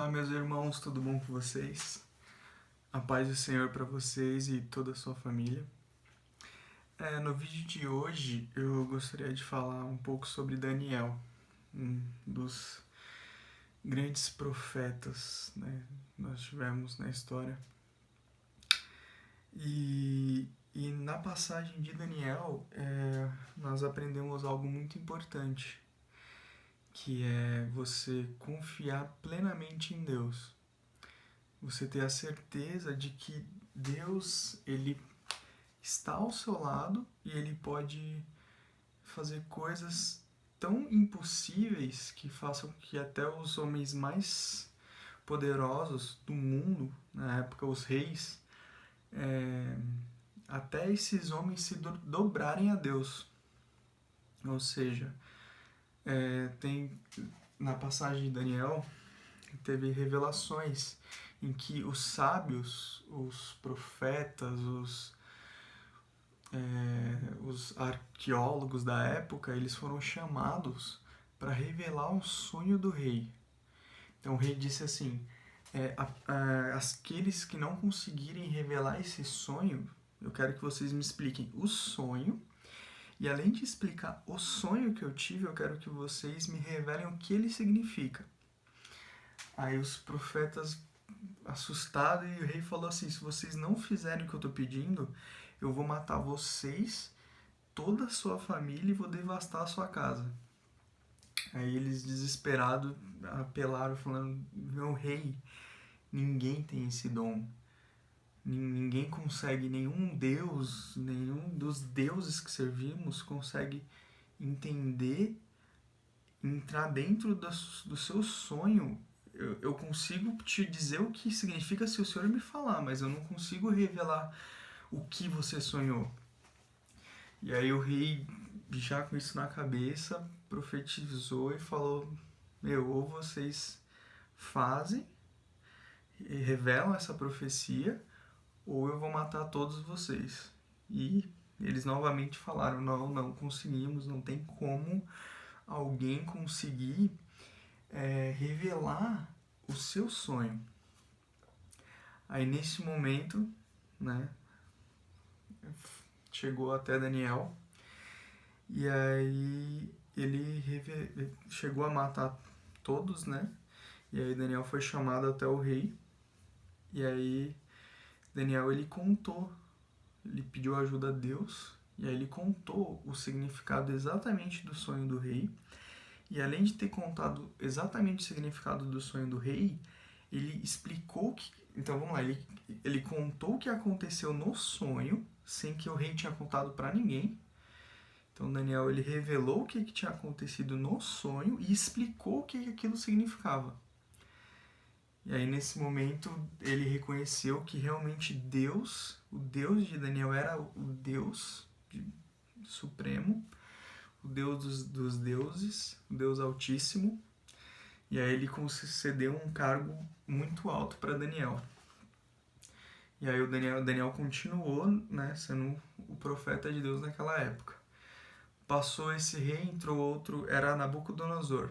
Olá, meus irmãos, tudo bom com vocês? A paz do Senhor para vocês e toda a sua família. No vídeo de hoje eu gostaria de falar um pouco sobre Daniel, um dos grandes profetas, né, que nós tivemos na história. E na passagem de Daniel nós aprendemos algo muito importante, que é você confiar plenamente em Deus. Você ter a certeza de que Deus, ele está ao seu lado e ele pode fazer coisas tão impossíveis que façam que até os homens mais poderosos do mundo, na época os reis, até esses homens se dobrarem a Deus. Ou seja, tem na passagem de Daniel teve revelações em que os sábios, os profetas, os arqueólogos da época, eles foram chamados para revelar um sonho do rei. Então o rei disse assim, aqueles que não conseguirem revelar esse sonho, eu quero que vocês me expliquem o sonho, e além de explicar o sonho que eu tive, eu quero que vocês me revelem o que ele significa. Aí os profetas assustados, e o rei falou assim, se vocês não fizerem o que eu estou pedindo, eu vou matar vocês, toda a sua família, e vou devastar a sua casa. Aí eles, desesperados, apelaram, falando, meu rei, ninguém tem esse dom. Ninguém consegue, nenhum deus, nenhum dos deuses que servimos consegue entender, entrar dentro do seu sonho. Eu consigo te dizer o que significa se o Senhor me falar, mas eu não consigo revelar o que você sonhou. E aí o rei, já com isso na cabeça, profetizou e falou, ou vocês fazem e revelam essa profecia, ou eu vou matar todos vocês. E eles novamente falaram, não conseguimos, não tem como alguém conseguir revelar o seu sonho. Aí nesse momento, né, chegou até Daniel, e aí ele chegou a matar todos, né? E aí Daniel foi chamado até o rei, e aí Daniel ele contou, ele pediu ajuda a Deus, e aí ele contou o significado exatamente do sonho do rei, e além de ter contado exatamente o significado do sonho do rei, ele explicou que... Então vamos lá, ele contou o que aconteceu no sonho, sem que o rei tinha contado para ninguém. Então Daniel ele revelou o que tinha acontecido no sonho e explicou o que aquilo significava. E aí nesse momento ele reconheceu que realmente Deus, o Deus de Daniel era o Deus supremo, o Deus dos deuses, o Deus altíssimo. E aí ele concedeu um cargo muito alto para Daniel. E aí o Daniel continuou, né, sendo o profeta de Deus naquela época. Passou esse rei, entrou outro, era Nabucodonosor.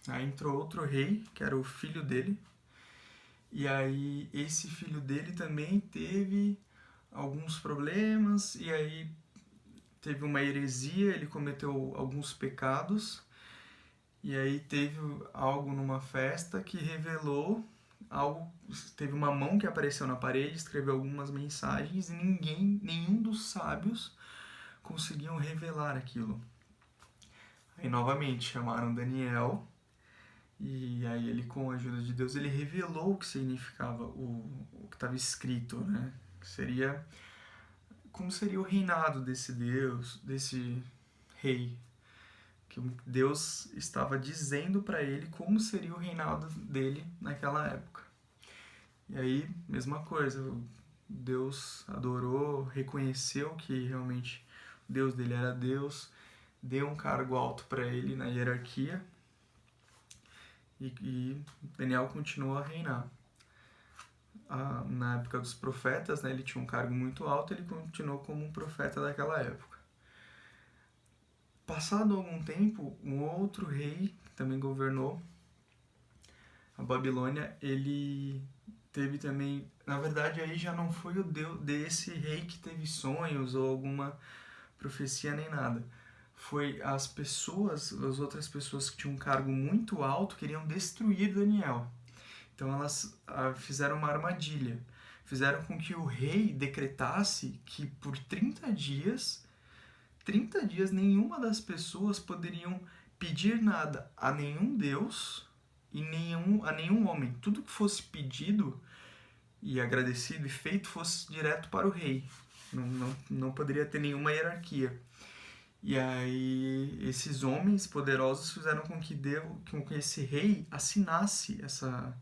Aí entrou outro rei, que era o filho dele. E aí esse filho dele também teve alguns problemas, e aí teve uma heresia, ele cometeu alguns pecados. E aí teve algo numa festa que revelou algo, teve uma mão que apareceu na parede, escreveu algumas mensagens e nenhum dos sábios conseguiam revelar aquilo. Aí novamente chamaram Daniel, e aí ele, com a ajuda de Deus, ele revelou o que significava o que estava escrito, né? Que seria, como seria o reinado desse Deus, desse rei, que Deus estava dizendo para ele como seria o reinado dele naquela época. E aí, mesma coisa, Deus adorou, reconheceu que realmente o Deus dele era Deus, deu um cargo alto para ele na hierarquia, e Daniel continuou a reinar. Na época dos profetas, né, ele tinha um cargo muito alto, ele continuou como um profeta daquela época. Passado algum tempo, um outro rei que também governou, a Babilônia, ele teve também, na verdade aí já não foi o Deus desse rei que teve sonhos ou alguma profecia nem nada. Foi as pessoas, as outras pessoas que tinham um cargo muito alto queriam destruir Daniel. Então elas fizeram uma armadilha. Fizeram com que o rei decretasse que por 30 dias nenhuma das pessoas poderiam pedir nada a nenhum deus e a nenhum homem. Tudo que fosse pedido e agradecido e feito fosse direto para o rei. Não poderia ter nenhuma hierarquia. E aí esses homens poderosos fizeram com que esse rei assinasse essa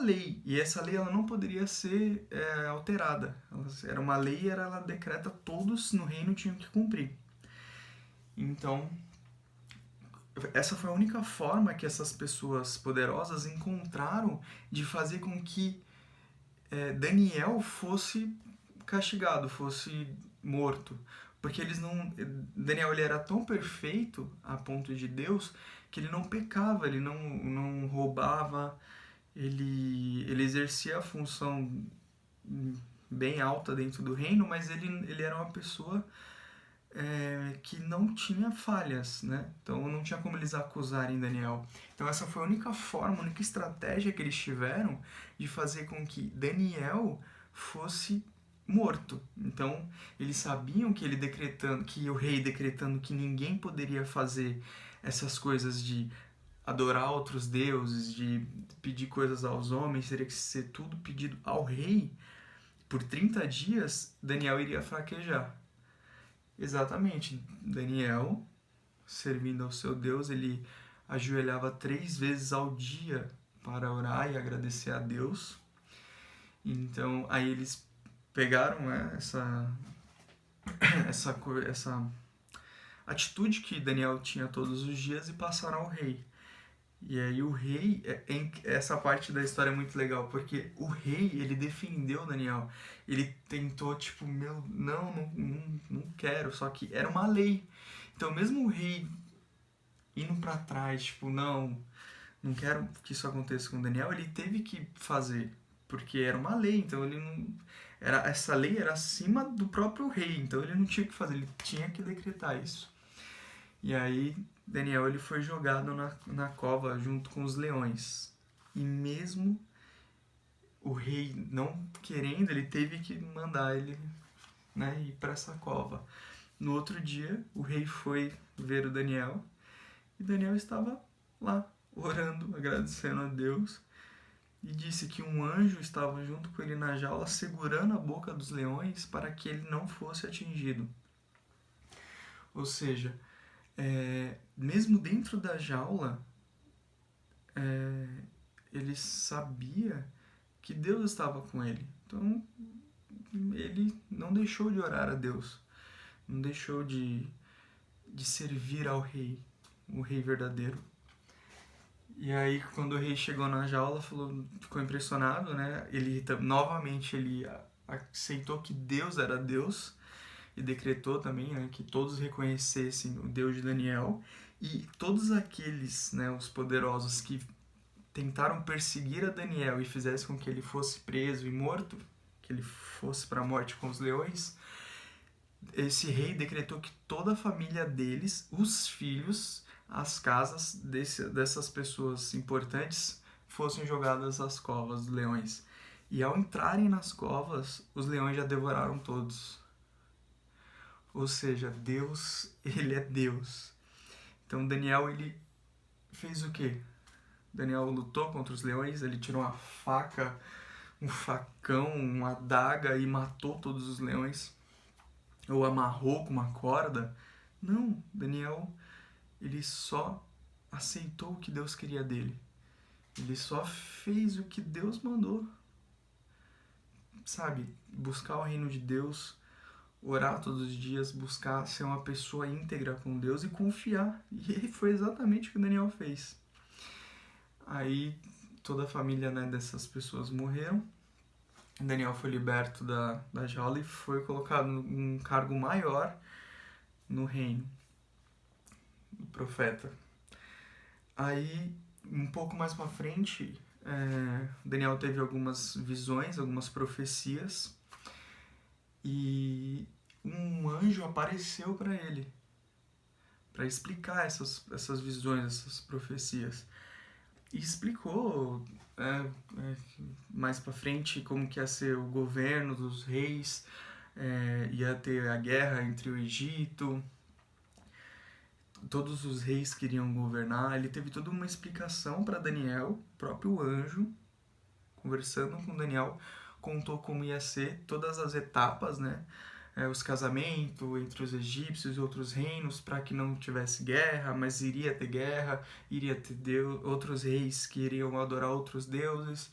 lei. E essa lei ela não poderia ser alterada. Era uma lei e ela decreta todos no reino tinham que cumprir. Então, essa foi a única forma que essas pessoas poderosas encontraram de fazer com que Daniel fosse castigado, fosse morto. Porque eles não. Daniel ele era tão perfeito a ponto de Deus que ele não pecava, ele não roubava, ele exercia a função bem alta dentro do reino, mas ele era uma pessoa que não tinha falhas, né? Então não tinha como eles acusarem Daniel. Então essa foi a única forma, a única estratégia que eles tiveram de fazer com que Daniel fosse morto. Então eles sabiam que que o rei decretando que ninguém poderia fazer essas coisas de adorar outros deuses, de pedir coisas aos homens, teria que ser tudo pedido ao rei. Por 30 dias, Daniel iria fraquejar. Exatamente. Daniel, servindo ao seu Deus, ele ajoelhava 3 vezes ao dia para orar e agradecer a Deus. Então, aí eles pegaram essa atitude que Daniel tinha todos os dias e passaram ao rei. E aí o rei, essa parte da história é muito legal, porque o rei, ele defendeu Daniel. Ele tentou, tipo, não quero, só que era uma lei. Então mesmo o rei indo pra trás, tipo, não quero que isso aconteça com Daniel, ele teve que fazer, porque era uma lei, então ele não... essa lei era acima do próprio rei, então ele não tinha que fazer, ele tinha que decretar isso. E aí Daniel ele foi jogado na cova junto com os leões. E mesmo o rei não querendo, ele teve que mandar ele, né, ir para essa cova. No outro dia, o rei foi ver o Daniel e Daniel estava lá, orando, agradecendo a Deus. E disse que um anjo estava junto com ele na jaula, segurando a boca dos leões para que ele não fosse atingido. Ou seja, mesmo dentro da jaula, ele sabia que Deus estava com ele. Então, ele não deixou de orar a Deus, não deixou de servir ao rei, o rei verdadeiro. E aí, quando o rei chegou na jaula, ficou impressionado, né? Novamente, ele aceitou que Deus era Deus e decretou também, né, que todos reconhecessem o Deus de Daniel, e todos aqueles, né, os poderosos que tentaram perseguir a Daniel e fizessem com que ele fosse preso e morto, que ele fosse para a morte com os leões, esse rei decretou que toda a família deles, os filhos, as casas dessas pessoas importantes fossem jogadas às covas dos leões. E ao entrarem nas covas, os leões já devoraram todos. Ou seja, Deus, ele é Deus. Então Daniel, ele fez o quê? Daniel lutou contra os leões, ele tirou uma faca, um facão, uma adaga e matou todos os leões. Ou amarrou com uma corda. Não, Daniel, ele só aceitou o que Deus queria dele. Ele só fez o que Deus mandou. Sabe, buscar o reino de Deus, orar todos os dias, buscar ser uma pessoa íntegra com Deus e confiar. E foi exatamente o que Daniel fez. Aí toda a família, né, dessas pessoas morreram. Daniel foi liberto da jaula e foi colocado num cargo maior no reino, o profeta. Aí Um pouco mais pra frente, Daniel teve algumas visões, algumas profecias, e um anjo apareceu para ele, para explicar essas visões, essas profecias. E explicou mais para frente como que ia ser o governo dos reis, ia ter a guerra entre o Egito, todos os reis queriam governar. Ele teve toda uma explicação para Daniel, o próprio anjo, conversando com Daniel, contou como ia ser todas as etapas, né? Os casamentos entre os egípcios e outros reinos, para que não tivesse guerra, mas iria ter guerra, iria ter outros reis que iriam adorar outros deuses.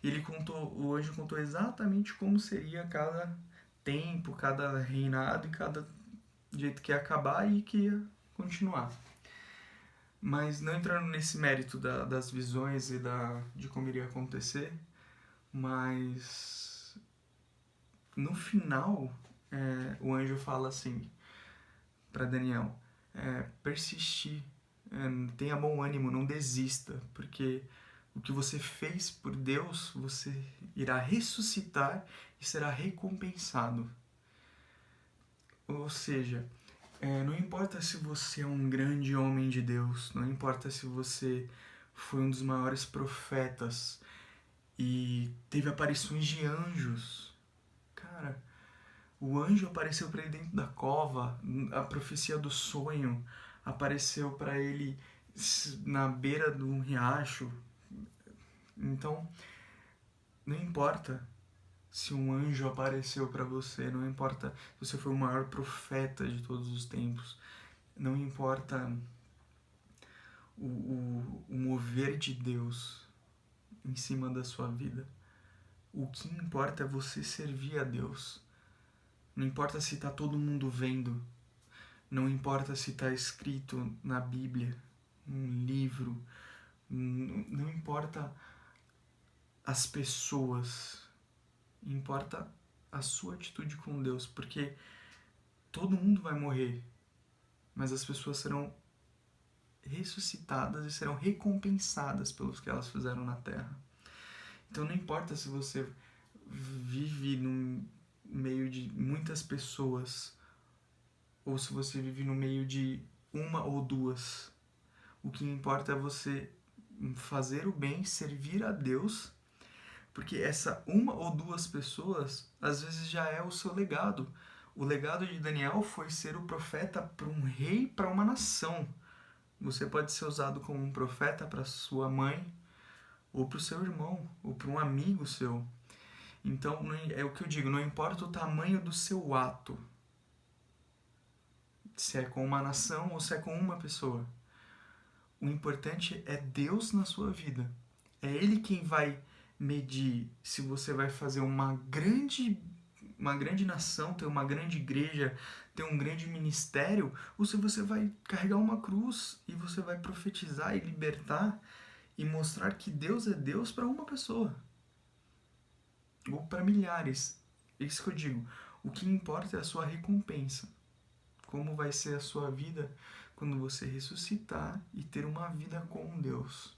O anjo contou exatamente como seria cada tempo, cada reinado e cada jeito que ia acabar e que ia continuar. Mas não entrando nesse mérito das visões e de como iria acontecer, mas no final o anjo fala assim para Daniel: persistir, tenha bom ânimo, não desista, porque o que você fez por Deus, você irá ressuscitar e será recompensado. Ou seja, não importa se você é um grande homem de Deus, não importa se você foi um dos maiores profetas e teve aparições de anjos. Cara, o anjo apareceu para ele dentro da cova, a profecia do sonho apareceu para ele na beira de um riacho. Então, não importa se um anjo apareceu para você, não importa se você foi o maior profeta de todos os tempos, não importa o mover de Deus em cima da sua vida. O que importa é você servir a Deus. Não importa se está todo mundo vendo, não importa se está escrito na Bíblia, num livro, não importa as pessoas, importa a sua atitude com Deus, porque todo mundo vai morrer, mas as pessoas serão ressuscitadas e serão recompensadas pelos que elas fizeram na terra. Então não importa se você vive no meio de muitas pessoas ou se você vive no meio de uma ou duas. O que importa é você fazer o bem, servir a Deus, porque essa uma ou duas pessoas às vezes já é o seu legado. O legado de Daniel foi ser o profeta para um rei, para uma nação. Você pode ser usado como um profeta para sua mãe, ou para o seu irmão, ou para um amigo seu. Então, é o que eu digo, não importa o tamanho do seu ato, se é com uma nação ou se é com uma pessoa. O importante é Deus na sua vida. É Ele quem vai medir se você vai fazer uma grande nação, ter uma grande igreja, ter um grande ministério, ou se você vai carregar uma cruz e você vai profetizar e libertar e mostrar que Deus é Deus para uma pessoa ou para milhares. É isso que eu digo. O que importa é a sua recompensa. Como vai ser a sua vida quando você ressuscitar e ter uma vida com Deus.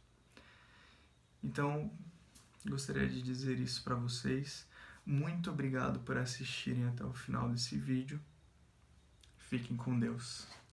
Então, gostaria de dizer isso para vocês. Muito obrigado por assistirem até o final desse vídeo. Fiquem com Deus.